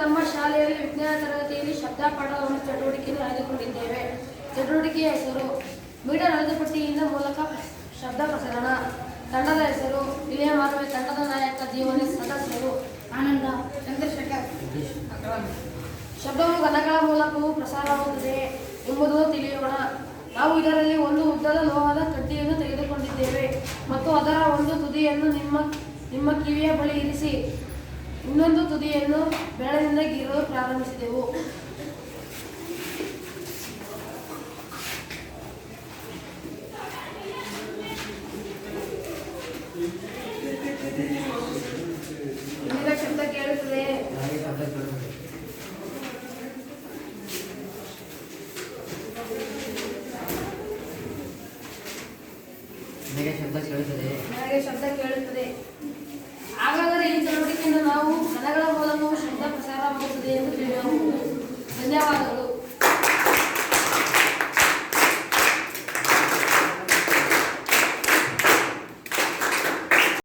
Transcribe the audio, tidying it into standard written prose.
ನಮ್ಮ ಶಾಲೆಯಲ್ಲಿ ವಿಜ್ಞಾನ ತರಗತಿಯಲ್ಲಿ ಶಬ್ದ ಪಾಠವನ್ನು ಚಟುವಟಿಕೆಯನ್ನು ಆಯ್ದುಕೊಂಡಿದ್ದೇವೆ. ಚಟುವಟಿಕೆಯ ಹೆಸರು ಮೀಟರ್ ಅಳತೆಪಟ್ಟಿಯಿಂದ ಮೂಲಕ ಶಬ್ದ ಪ್ರಸರಣ. ತಂಡದ ಹೆಸರು ಇಲ್ಲಿಯ ಮಾನವ. ತಂಡದ ನಾಯಕ ಜೀವನ. ಸದಸ್ಯರು ಆನಂದ, ಚಂದ್ರಶೇಖರ್. ಶಬ್ದವು ಘನಗಳ ಮೂಲಕವೂ ಪ್ರಸಾರವಾಗುತ್ತದೆ ಎಂಬುದನ್ನು ತಿಳಿಯೋಣ. ನಾವು ಇದರಲ್ಲಿ ಒಂದು ಉದ್ದದ ಲೋಹದ ಕಡ್ಡಿಯನ್ನು ತೆಗೆದುಕೊಂಡಿದ್ದೇವೆ ಮತ್ತು ಅದರ ಒಂದು ತುದಿಯನ್ನು ನಿಮ್ಮ ಕಿವಿಯ ಬಳಿ ಇರಿಸಿ ಇನ್ನೊಂದು ತುದಿಯನ್ನು ಬೆರಳಿನಿಂದ ಗೀರಲು ಪ್ರಾರಂಭಿಸಿದೆವು. ಇಲ್ಲಿನ ಶಬ್ದ ಕೇಳುತ್ತದೆ. ನನಗೆ ಶಬ್ದ ಕೇಳುತ್ತದೆ. ಹಾಗಾದರೆ ಈ ಚಟುವಟಿಕೆಯನ್ನು ನಾವು ಘನಗಳ ಮೂಲಕವೂ ಶಬ್ದ ಪ್ರಸಾರವಾಗುತ್ತದೆ ಎಂದು ತಿಳಿಯಬಹುದು. ಧನ್ಯವಾದಗಳು.